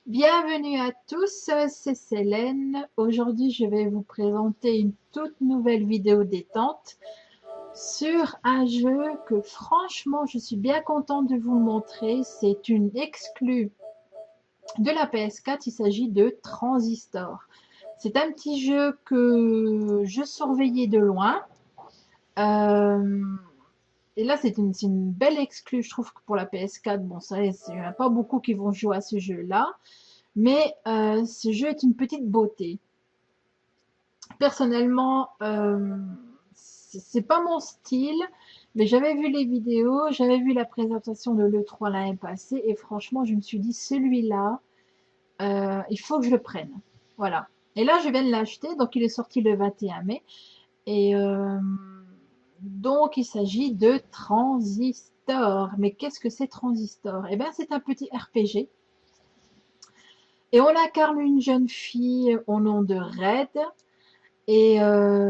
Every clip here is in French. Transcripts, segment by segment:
Bienvenue à tous, c'est Célène. Aujourd'hui, je vais vous présenter une toute nouvelle vidéo détente sur un jeu que franchement, je suis bien contente de vous montrer. C'est une exclue de la PS4, il s'agit de Transistor. C'est un petit jeu que je surveillais de loin. Euh, et là, c'est une belle exclue, je trouve, que pour la PS4. Bon, ça, il n'y en a pas beaucoup qui vont jouer à ce jeu-là. Mais ce jeu est une petite beauté. Personnellement, c'est pas mon style, mais j'avais vu les vidéos, j'avais vu la présentation de l'E3 l'année passée, et franchement, je me suis dit, celui-là, il faut que je le prenne. Voilà. Et là, je viens de l'acheter, donc il est sorti le 21 mai. Et donc, il s'agit de Transistor. Mais qu'est-ce que c'est Transistor? Eh bien, c'est un petit RPG. Et on incarne une jeune fille au nom de Red. Et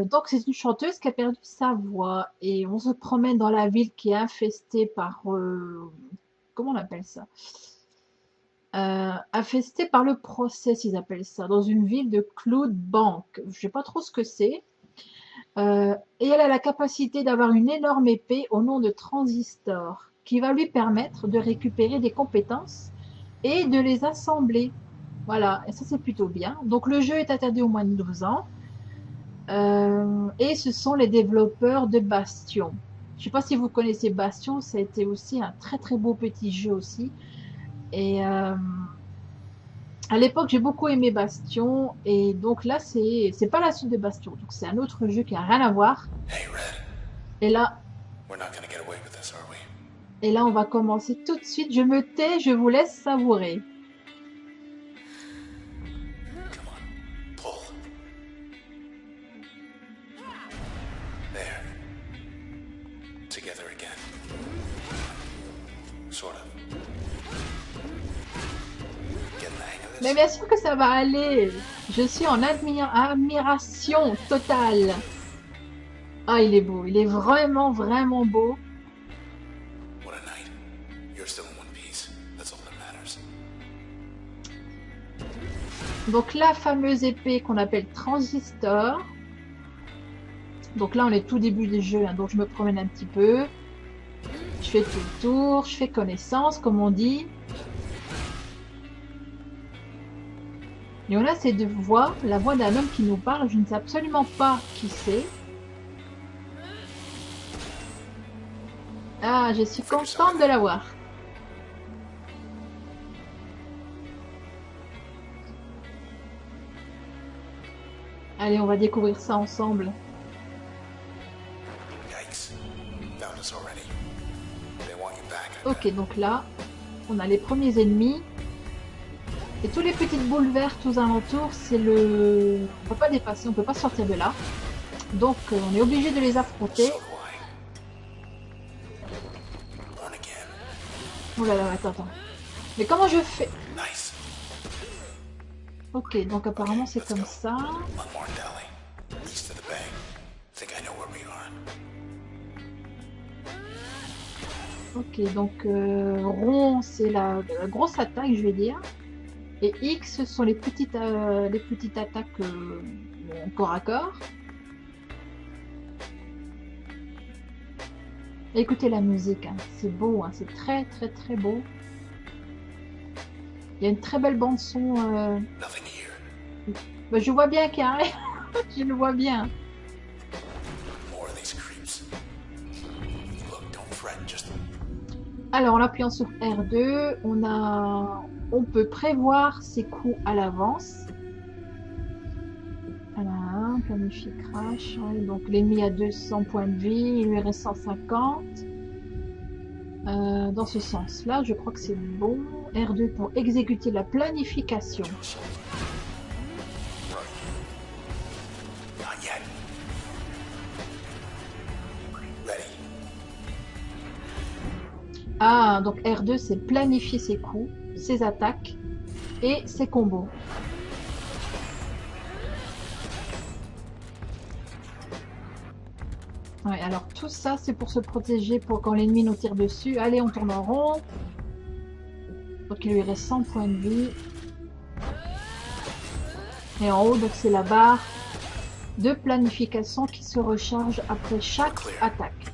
donc, c'est une chanteuse qui a perdu sa voix. Et on se promène dans la ville qui est infestée par... comment on appelle ça? Infestée par le procès, ils appellent ça. Dans une ville de Cloud Bank. Je ne sais pas trop ce que c'est. Et elle a la capacité d'avoir une énorme épée au nom de Transistor, qui va lui permettre de récupérer des compétences et de les assembler. Voilà, et ça c'est plutôt bien. Donc le jeu est interdit au moins de 12 ans. Et ce sont les développeurs de Bastion. Je ne sais pas si vous connaissez Bastion, ça a été aussi un très très beau petit jeu aussi. Et à l'époque, j'ai beaucoup aimé Bastion. Et donc là, c'est pas la suite de Bastion. Donc c'est un autre jeu qui a rien à voir. Hey, Red. Et là, We're not gonna get away with this, are we? et là, on va commencer tout de suite. Je me tais, je vous laisse savourer. Come on. Pull. There. Together again. Sort of. Getting the hang of Mais this? bien sûr que ça va aller. Je suis en admiration totale. Ah, il est beau. Il est vraiment, vraiment beau. What a night. You're still in one piece. That's all that matters. Donc la fameuse épée qu'on appelle Transistor. Donc là, on est tout début du jeu, hein, donc je me promène un petit peu. Je fais tout le tour, je fais connaissance, comme on dit. Et on a ces deux voix, la voix d'un homme qui nous parle, je ne sais absolument pas qui c'est. Ah, je suis contente de l'avoir. Allez, on va découvrir ça ensemble. Yikes. Found us already. They want you back. Ok, donc là, on a les premiers ennemis. Et tous les petites boules vertes aux alentours, c'est le... On peut pas dépasser, on peut pas sortir de là. Donc, on est obligé de les affronter. So do I. Born again. Oh là là, attends, attends. Mais comment je fais? Nice. Ok, donc apparemment c'est comme ça. Unmarked alley. East of the bay. Think I know where we are. Ok, donc rond c'est la grosse attaque, je vais dire. Et X ce sont les petites attaques corps à corps. Écoutez la musique, hein, c'est beau, hein, c'est très très très beau. Il y a une très belle bande son. Nothing here. Bah, je vois bien qu'il y a rien. Je le vois bien. More of these creeps. Look, don't fret. Just Alors en appuyant sur R2, on peut prévoir ses coups à l'avance. Voilà, planifie crash. Ouais, donc l'ennemi a 200 points de vie, il lui reste 150. Dans ce sens-là, je crois que c'est bon. R2 pour exécuter la planification. not yet. Ready. Ah, donc R2 c'est planifier ses coups, ses attaques et ses combos. Ouais, alors tout ça c'est pour se protéger pour quand l'ennemi nous tire dessus. Allez, on tourne en rond. Donc il lui reste 100 points de vie. Et en haut, donc c'est la barre de planification qui se recharge après chaque attaque.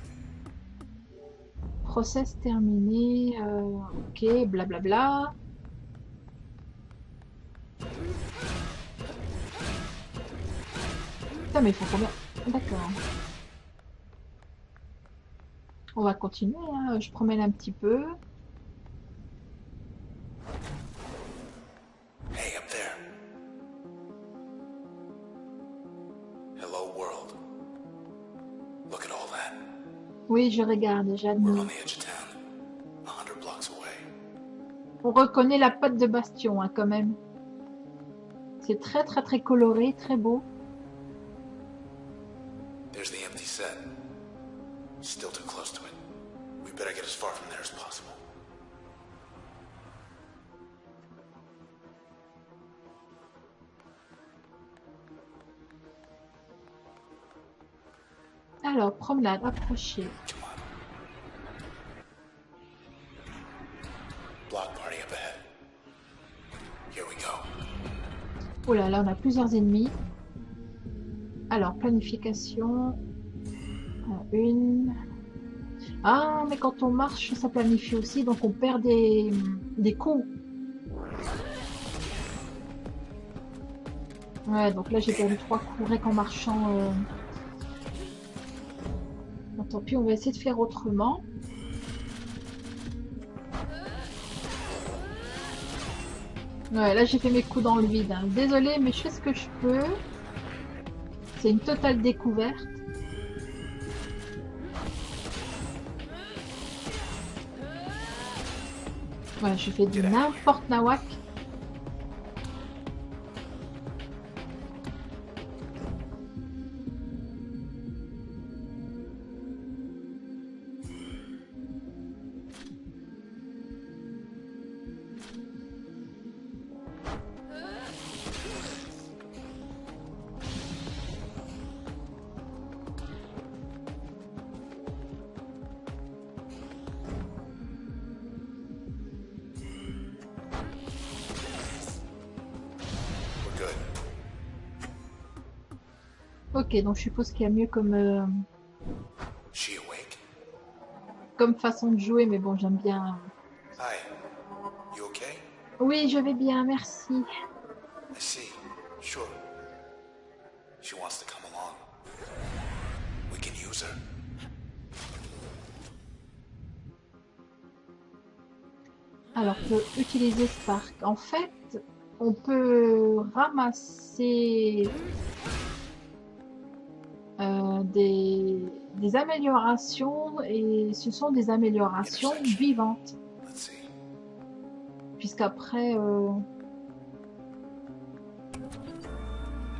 Process terminé. Ok, blablabla. Putain, mais il faut combien? D'accord. On va continuer, hein. Je promène un petit peu. Hey, up there. Hello, world. Look at all that. Oui, je regarde, We're on j'admire. the edge of town, 100 blocks away. On reconnaît la patte de Bastion, hein, quand même. C'est très très très coloré, très beau. There's the empty set. Still too close to it. We better get as far from there as possible. Alors, promenade, approcher. Come on. Block party up ahead. Here we go. Oh là là, on a plusieurs ennemis. Alors, planification. Une. Ah, mais quand on marche, ça planifie aussi, donc on perd des coups. Ouais, donc là j'ai perdu 3 coups rien qu'en marchant. Bon, tant pis, on va essayer de faire autrement. Ouais, là j'ai fait mes coups dans le vide, hein. Désolée, mais je fais ce que je peux. C'est une totale découverte. Ouais, je fais du n'importe nawak. We're good. Ok, donc je suppose qu'il y a mieux She awake? comme façon de jouer, mais bon, j'aime bien. Hi. You okay? Oui, je vais bien, merci. I see. Sure. She wants to come along. We can use her. Alors, on peut utiliser Spark. En fait, on peut ramasser des améliorations et ce sont des améliorations vivantes. Let's see. Puisqu'après...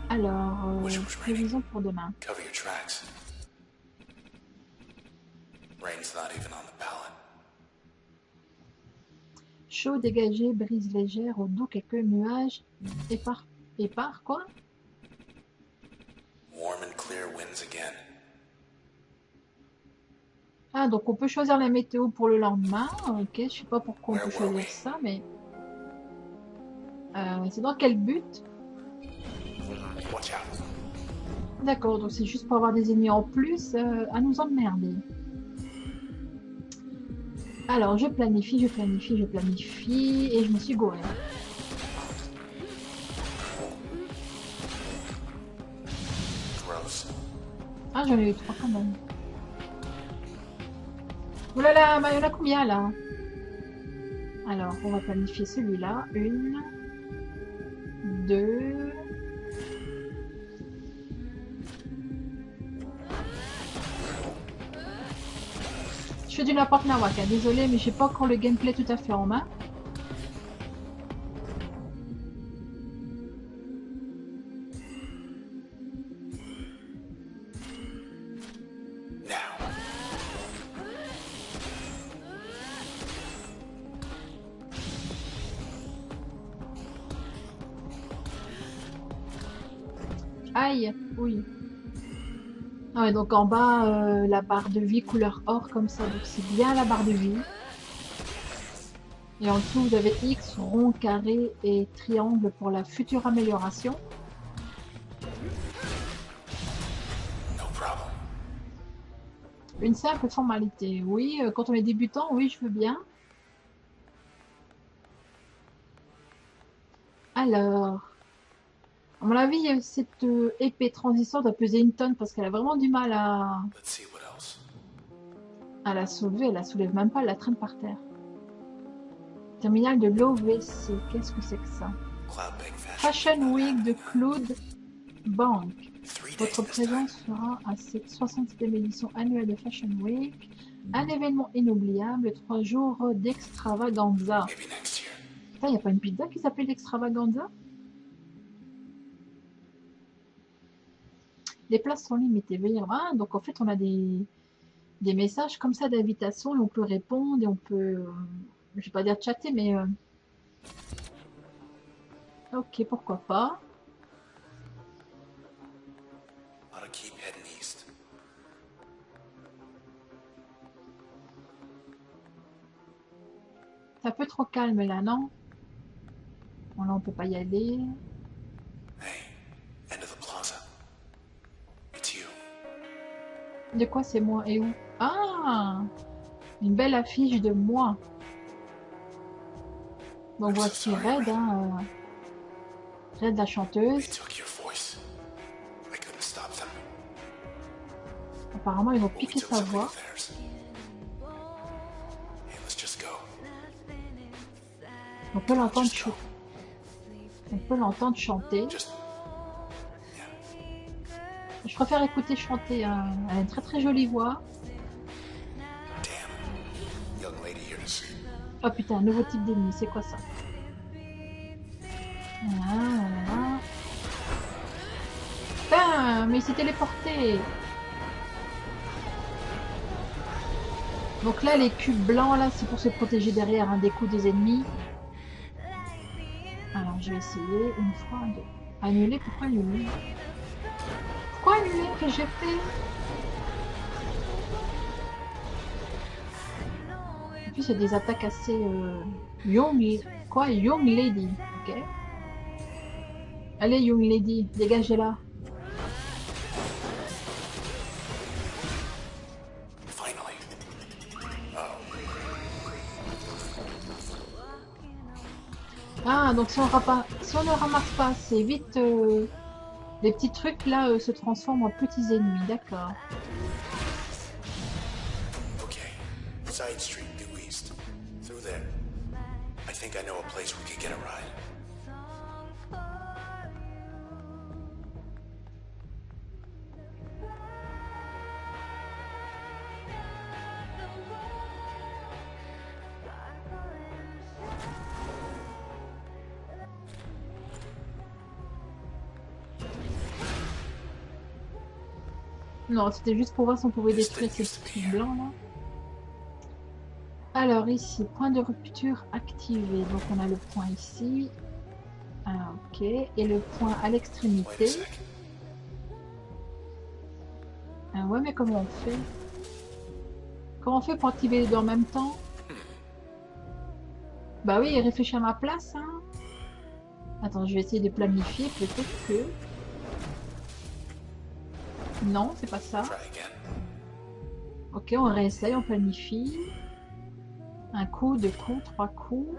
Alors, prévision pour demain. Cover your tracks. Rain's not even on the pallet. Chaud, dégagé, brise légère, au doux, quelques nuages. Épars, quoi? Warm and clear winds again. Ah, donc on peut choisir la météo pour le lendemain. Ok, je sais pas pourquoi on peut choisir ça, mais... c'est dans quel but? Watch out. D'accord, donc c'est juste pour avoir des ennemis en plus à nous emmerder. Alors, je planifie, et je me suis gourée. Gross. Ah, j'en ai eu 3 quand même. Oh là là, il y en a combien là? Alors, on va planifier celui-là. 1, 2... Je fais du n'importe nawak, hein. Désolé, mais j'ai pas encore le gameplay tout à fait en main. Now. Aïe, oui. Ah ouais, donc en bas, la barre de vie couleur or comme ça, donc c'est bien la barre de vie. Et en dessous, vous avez X, rond, carré et triangle pour la future amélioration. Une simple formalité. Oui, quand on est débutant, oui, je veux bien. Alors, à mon avis, cette épée transistor doit peser une tonne parce qu'elle a vraiment du mal Let's see what else. à la soulever. Elle la soulève même pas, elle la traîne par terre. Terminal de l'OVC. Qu'est-ce que c'est que ça? Cloud Bank Fashion Week de Cloud Bank. 3 days Votre this time. présence sera à cette 67e édition annuelle de Fashion Week. Un événement inoubliable, 3 jours d'extravaganza. Maybe next year. Putain, y a pas une pizza qui s'appelle l'extravaganza? Les places sont limitées. Veuillez... Ah, donc en fait, on a des messages comme ça d'invitation et on peut répondre et on peut, je vais pas dire chatter, mais ok, pourquoi pas. Ought to keep heading east. C'est un peu trop calme là, non? Bon, là, on peut pas y aller. Hey, end of the plaza. It's you. De quoi c'est moi et où? Ah! Une belle affiche de moi. Donc voici Red, hein, Red la They chanteuse. took your voice. I couldn't stop them. Apparemment, ils ont But we piqué took sa something voix. of theirs. Hey, let's just go. On peut l'entendre Just go. on peut l'entendre chanter. Just. Yeah. Je préfère écouter chanter, hein. Elle a une très très jolie voix. Damn. Young lady here to see. Oh putain, un nouveau type d'ennemi, c'est quoi ça? Voilà. Putain, mais il s'est téléporté. Donc là, les cubes blancs, là, c'est pour se protéger derrière un des coups des ennemis. Alors, je vais essayer une fois, deux. Annuler, pourquoi annuler? Pourquoi annuler? Que j'ai fait? En plus, il y a des attaques assez... young lady, ok. Allez, young lady, dégagez-la. Finally. Ah, donc si on ne ramasse pas assez vite, les petits trucs là se transforment en petits ennemis, d'accord. Okay. Side street due east. Through there. I think I know a place we could get a ride. Non, c'était juste pour voir si on pouvait détruire ces petits trucs blancs là. Alors ici, point de rupture activé. Donc on a le point ici. Ah, ok. Et le point à Wait a l'extrémité. sec. Ah, ouais, mais comment on fait? Comment on fait pour activer les deux en même temps? Bah oui, réfléchis à ma place, hein. Attends, je vais essayer de planifier, peut-être que... Non, c'est pas ça. Try again. Ok, on réessaye, on planifie. Un coup, deux coups, trois coups.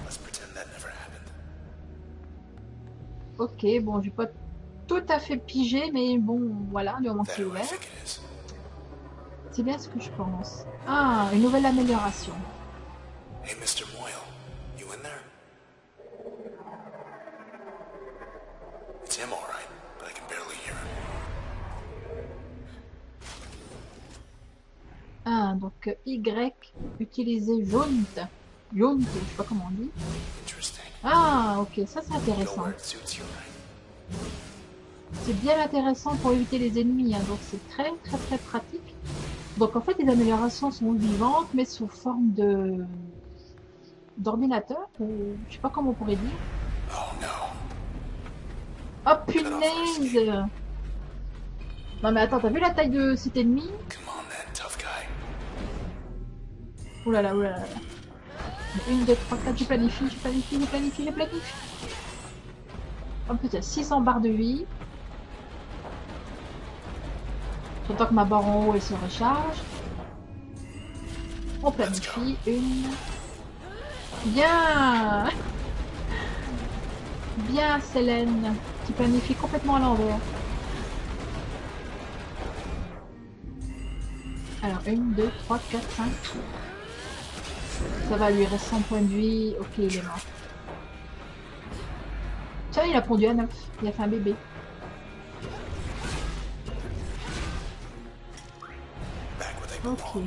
Let's pretend that never happened. Ok, bon, j'ai pas tout à fait pigé, mais bon, voilà, du moment que That c'est who I ouvert. think it is. C'est bien ce que je pense. Ah, une nouvelle amélioration. Hey, Mr. Moyle. You in there? It's him, all right, but I can barely hear him. Ah, donc Y, utiliser jaunt. Jaunt, je sais pas comment on dit. Interesting. Ah, ok, ça c'est Go intéressant. where it suits you, right? C'est bien intéressant pour éviter les ennemis, hein, donc c'est très très très pratique. Donc en fait les améliorations sont vivantes mais sous forme de d'ordinateur, ou je sais pas comment on pourrait dire. Oh no. Oh punaise! Non mais attends, t'as vu la taille de cet ennemi? Come on then, tough guy. Ouh là là, ouh là là. 1, 2, 3, 4, je planifie. Oh putain, 600 barres de vie. J'attends que ma barre en haut elle se recharge. On planifie une. Bien. Bien, Célène. Tu planifies complètement à l'envers. Alors, 1, 2, 3, 4, 5. Ça va, lui reste 100 points de vie. Ok, il est mort. Tiens, il a pondu à 9. Il a fait un bébé. Ok.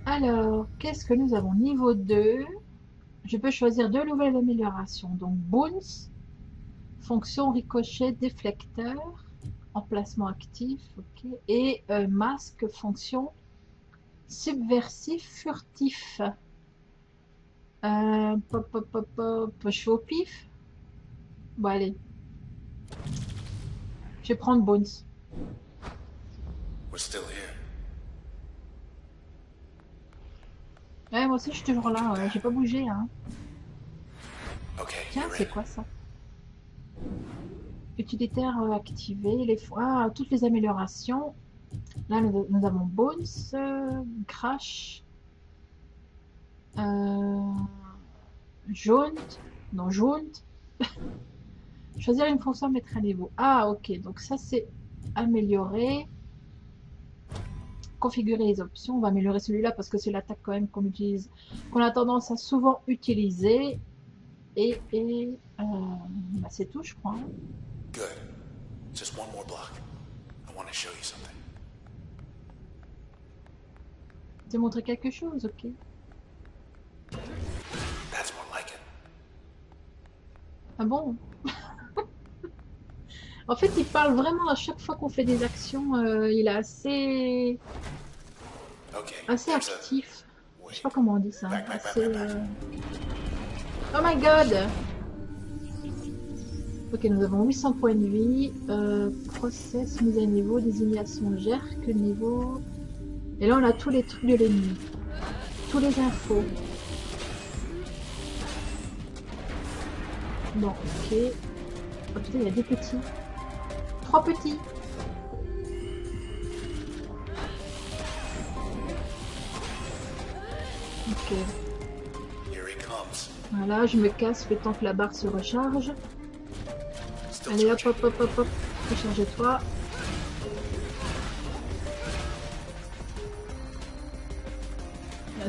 Alors, qu'est-ce que nous avons? Niveau 2. Je peux choisir 2 nouvelles améliorations. Donc, Bounce, fonction ricochet déflecteur, emplacement actif, ok. Et masque, fonction subversif furtif. Pop, pop, pop, pop. Je fais au pif. Bon, allez. Je vais prendre Bones. Ouais, moi aussi, je suis toujours là. J'ai pas bougé, hein. Tiens, c'est quoi ça? Utilitaire activé. Toutes les améliorations. Là, nous avons Bones, Crash, Jaune. Non, Jaune. Choisir une fonction, mettre un niveau. Ah, ok. Donc ça, c'est améliorer. Configurer les options. On va améliorer celui-là parce que c'est l'attaque quand même qu'on utilise, qu'on a tendance à souvent utiliser. Et bah, c'est tout, je crois. Good. Just one more block. I want to show you something. Te montrer quelque chose, ok. That's more like it. Ah bon? En fait, il parle vraiment à chaque fois qu'on fait des actions. Il est assez actif. Je sais pas comment on dit ça. Assez. Oh my god! Ok, nous avons 800 points de vie. Process, mise à niveau, désignation jerk, niveau. Et là, on a tous les trucs de l'ennemi. Tous les infos. Bon, ok. Oh putain, il y a des petits. 3 petits. Ok. Voilà, je me casse le temps que la barre se recharge. Allez hop, hop, hop, hop, hop. Recharge-toi.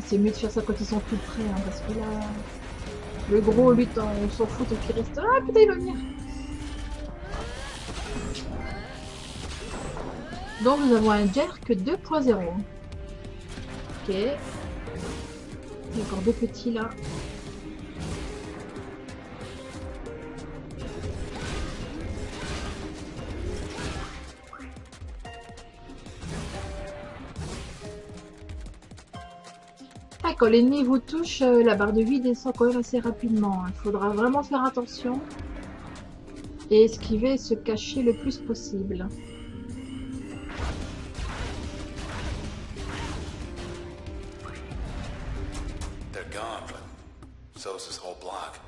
C'est mieux de faire ça quand ils sont tout près, hein, parce que là, le gros, lui, on s'en fout tant qu'il reste. Ah putain, il va venir. Donc nous avons un jerk 2.0. Ok. Il y a encore 2 petits là. Ah, quand l'ennemi vous touche, la barre de vie descend quand même assez rapidement. Il faudra vraiment faire attention et esquiver et se cacher le plus possible. They're gone, but so's this whole block.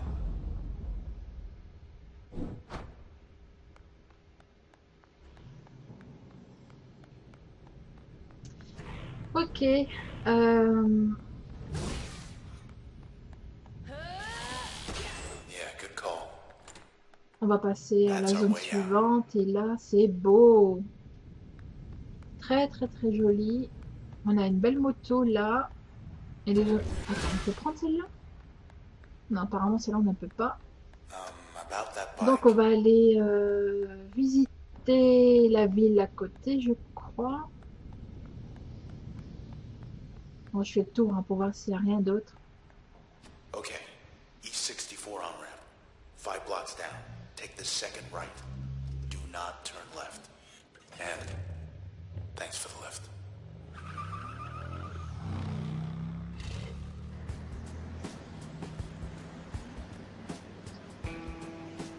Ok. On va passer à la zone suivante et là c'est beau. Très très très joli. On a une belle moto là. Et les autres... Attends, on peut prendre celle-là? Non, apparemment celle-là on ne peut pas. Donc on va aller visiter la ville à côté, je crois. Bon, je fais le tour hein, pour voir s'il n'y a rien d'autre. Ok, East 64 on ramp. 5 blocks down. Take the second right. Do not turn left. And thanks for the lift.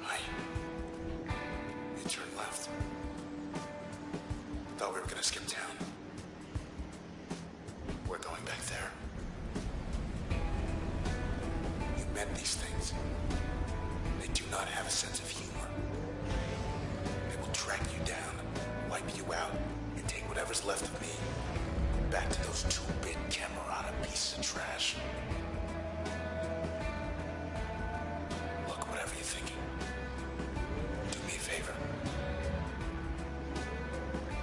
Hi. You turn left. Thought we were gonna skip town. We're going back there. You meant these things. not have a sense of humor. They will track you down, wipe you out, and take whatever's left of me back to those 2-bit Camerata pieces of trash. Look, whatever you're thinking, do me a favor.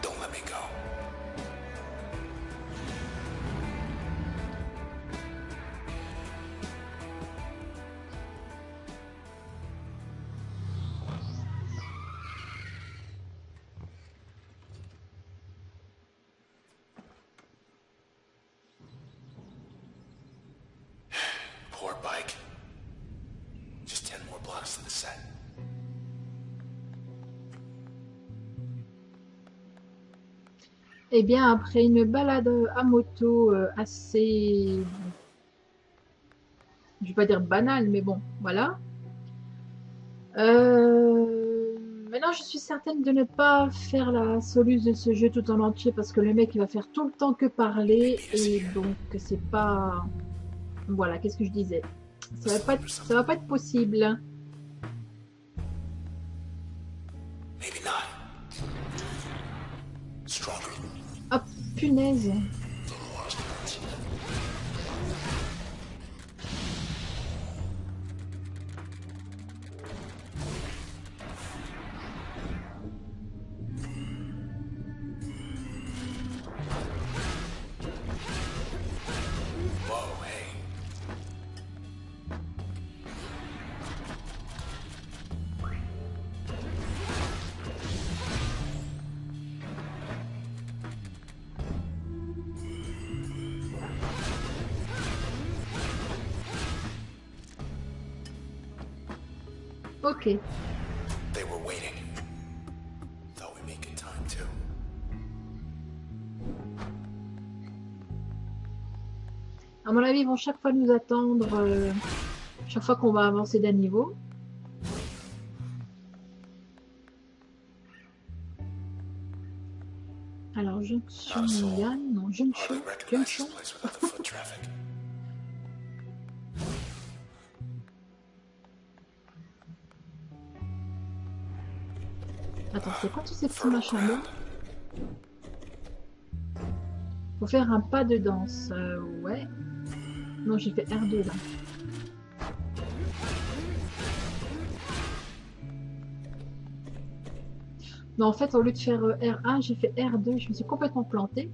Don't let me go. Poor bike. Just 10 more blocks to the set. Eh bien, après une balade à moto assez, je vais pas dire banale, mais bon, voilà. Maintenant, je suis certaine de ne pas faire la soluce de ce jeu tout en entier parce que le mec il va faire tout le temps que parler et donc c'est pas. Voilà, qu'est-ce que je disais? Ça va pas être possible. Maybe not. Stronger. Ah, punaise. Whoa, hey. Ok. They were waiting. Thought we'd make good time too. À mon avis, ils vont chaque fois nous attendre, chaque fois qu'on va avancer d'un niveau. Alors, Junction Yann, non, Junction, Hardly recognize Junction. this place without the foot traffic. Attends, c'est quoi tous ces petits Fertile machins là? ground. Faut faire un pas de danse. Ouais. Non, j'ai fait R2 là. Non, en fait, au lieu de faire R1, j'ai fait R2. Je me suis complètement plantée.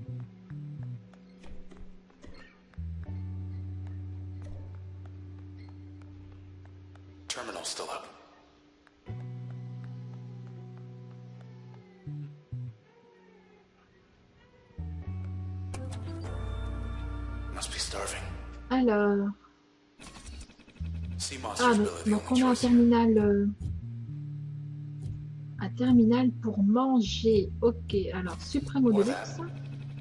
Terminal still up. Must be starving. Alors, Sea ah, monsters donc, really the donc only on a choice here. un terminal pour manger. Ok, alors Supremo Or Deluxe, that.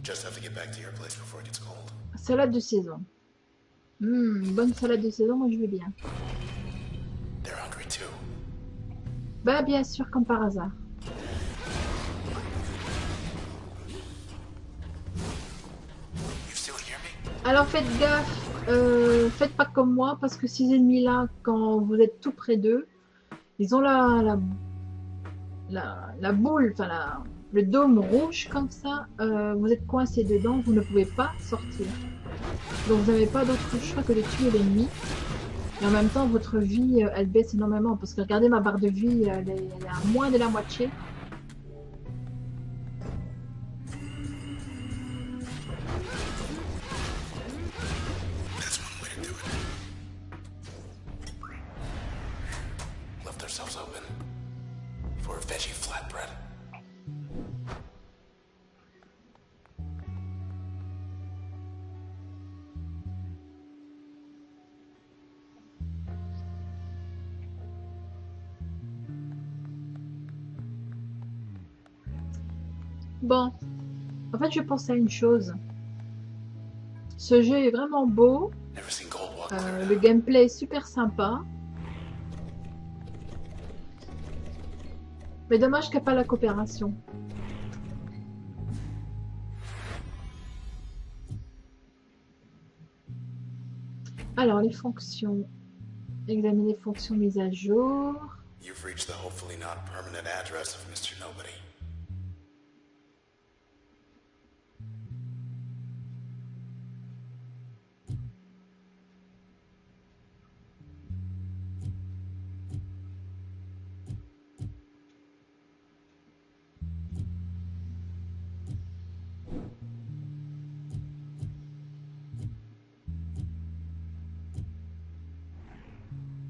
Just have to get back to your place before it gets cold. salade de saison. Bonne salade de saison, moi je veux bien. They're hungry too. Bah bien sûr, comme par hasard. You still hear me? Alors faites gaffe, faites pas comme moi, parce que ces ennemis-là, quand vous êtes tout près d'eux, ils ont la boule, enfin le dôme rouge comme ça, vous êtes coincé dedans, vous ne pouvez pas sortir. Donc vous n'avez pas d'autre choix que de tuer l'ennemi. Et en même temps, votre vie, elle baisse énormément, parce que regardez ma barre de vie, elle est à moins de la moitié. That's one way to do it. Left ourselves open for a veggie flatbread. Bon, en fait, je pense à une chose. Ce jeu est vraiment beau, Never seen Goldwalk clear le now. gameplay est super sympa. Mais dommage qu'il n'y a pas la coopération. Alors, les fonctions. Examiner les fonctions mises à jour. You've reached the hopefully not permanent address of Mr. Nobody.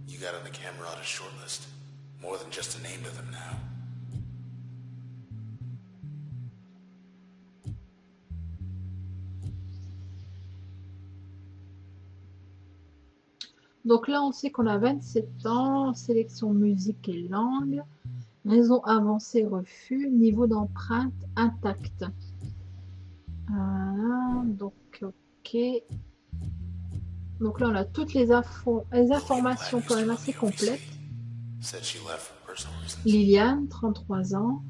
You got on the Camerata shortlist. More than just a name to them now. Donc là, on sait qu'on a 27 ans, sélection musique et langue, raison avancée, refus, niveau d'empreinte intact. Voilà, donc ok. Donc là, on a toutes les informations quand même assez complètes. Said she left for personal reasons. Liliane, 33 ans.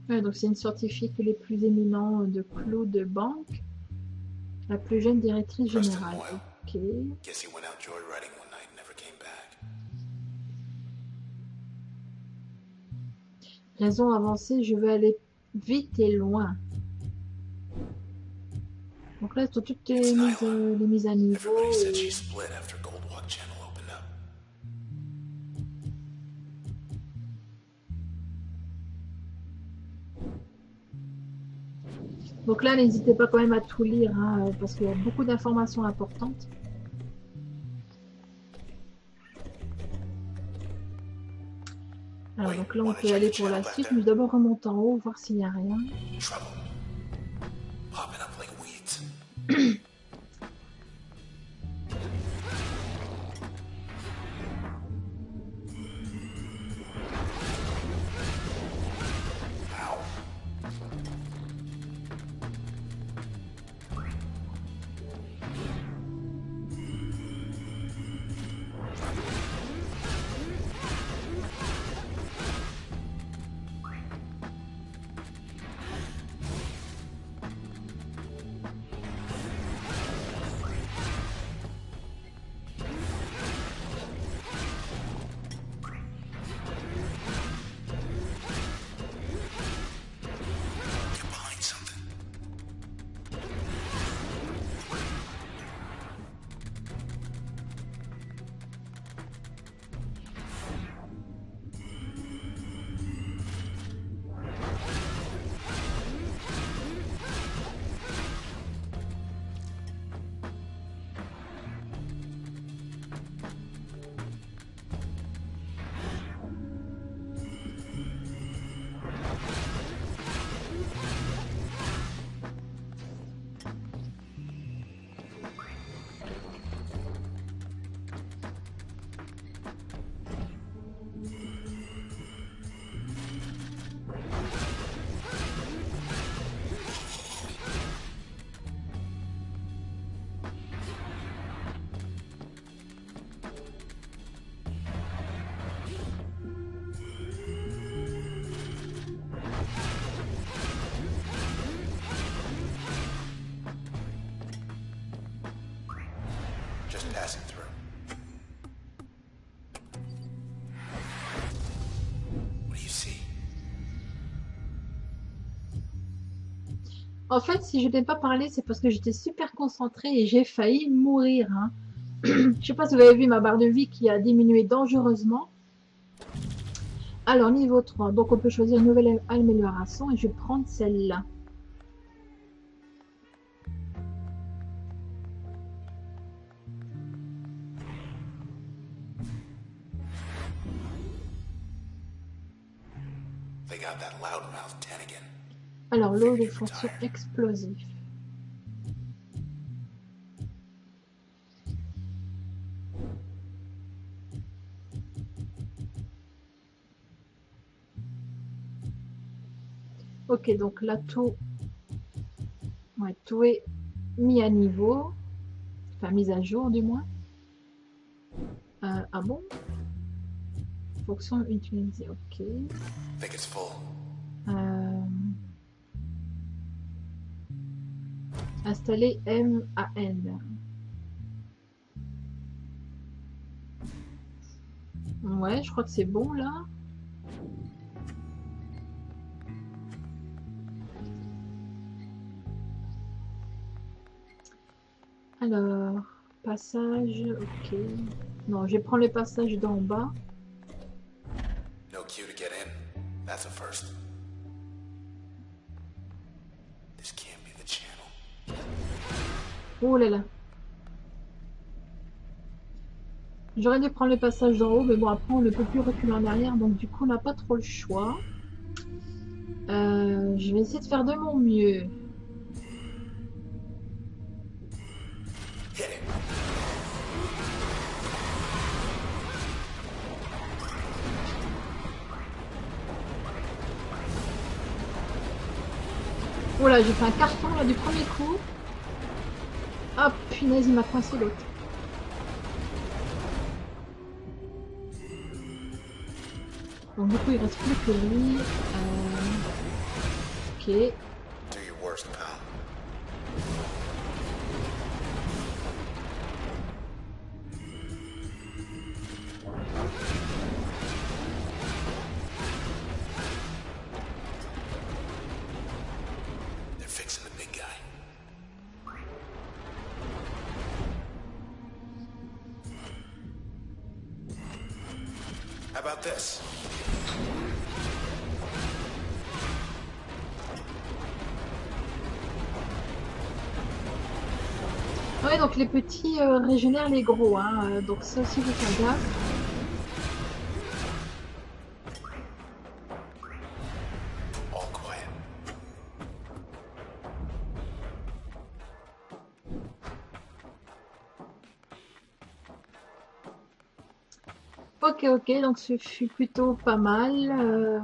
Ouais, donc c'est une scientifique les plus éminents de clous de banque, la plus jeune directrice Preston générale. Moyle. Ok. Guess he went out joyriding one night and never came back. Raison avancée, je veux aller vite et loin. Donc là, toutes les mises à niveau. Everybody said she split after Goldwalk Channel opened up. Donc là, n'hésitez pas quand même à tout lire, hein, parce qu'il y a beaucoup d'informations importantes. Alors, donc là, on peut aller pour la suite, mais d'abord remonte en haut, voir s'il n'y a rien. Trouble. Popping up like weeds. Get behind something. Just passing through. What do you see? En fait, si je n'ai pas parlé, c'est parce que j'étais super concentrée et j'ai failli mourir, hein. Je sais pas si vous avez vu ma barre de vie qui a diminué dangereusement. Alors, niveau 3, donc on peut choisir une nouvelle amélioration et je vais prendre celle-là. They got that loudmouth Tanigan. Alors, l'eau de fonction explosif. Ok, donc là, tout est mis à niveau. Enfin, mise à jour, du moins. Ah bon? Fonction utilisée, ok. Think it's full. Installer MAN. Ouais, je crois que c'est bon là. Alors, passage, ok. Non, je vais prendre le passage d'en bas. No queue to get in. That's a first. This can't be the channel. Oh là là. J'aurais dû prendre le passage d'en haut, mais bon, après on ne peut plus reculer en arrière, donc du coup on n'a pas trop le choix. Je vais essayer de faire de mon mieux. Hit it. Oh là, j'ai fait un carton là du premier coup. Ah punaise, il m'a coincé l'autre. Donc du coup il reste plus que lui. Ok. Do your worst, pal. They're fixing the big guy. How about this? Ouais, donc les petits régénèrent les gros, hein. Donc ça aussi faut faire gaffe. All quiet. Ok, ok, donc ce fut plutôt pas mal.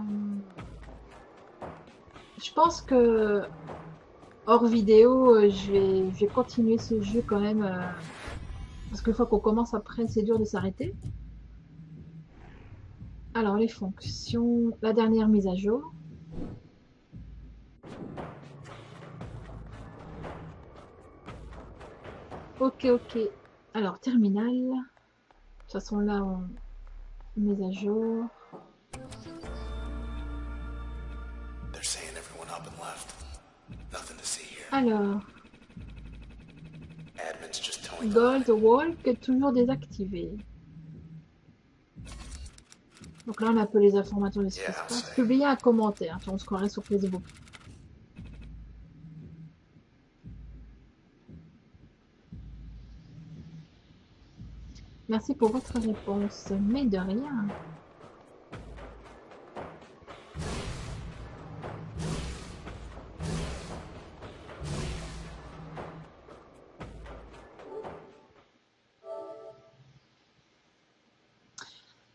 Je pense que hors vidéo, je vais continuer ce jeu quand même. Parce qu'une fois qu'on commence après, c'est dur de s'arrêter. Alors, les fonctions, la dernière mise à jour. Ok, ok. Alors, terminal. De toute façon, là, on mise à jour. They're saying everyone up and left. Nothing to see here. Alors, Admin's just towing the Gold line. Walk, toujours désactivé. Donc là, on a un peu les informations de ce qui Yeah, se I'll passe. say. Publier un commentaire. On se croirait sur Facebook. Merci pour votre réponse. Mais de rien.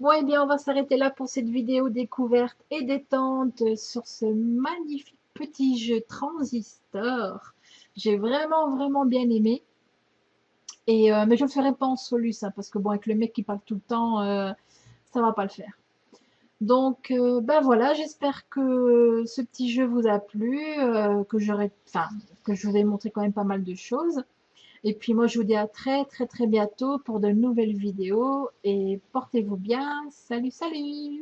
Bon, eh bien, on va s'arrêter là pour cette vidéo découverte et détente sur ce magnifique petit jeu Transistor. J'ai vraiment, vraiment bien aimé. Et, mais je ne le ferai pas en solo, ça, parce que bon, avec le mec qui parle tout le temps, ça va pas le faire. Donc, ben voilà, j'espère que ce petit jeu vous a plu, enfin, que je vous ai montré quand même pas mal de choses. Et puis moi, je vous dis à très, très, très bientôt pour de nouvelles vidéos et portez-vous bien. Salut, salut!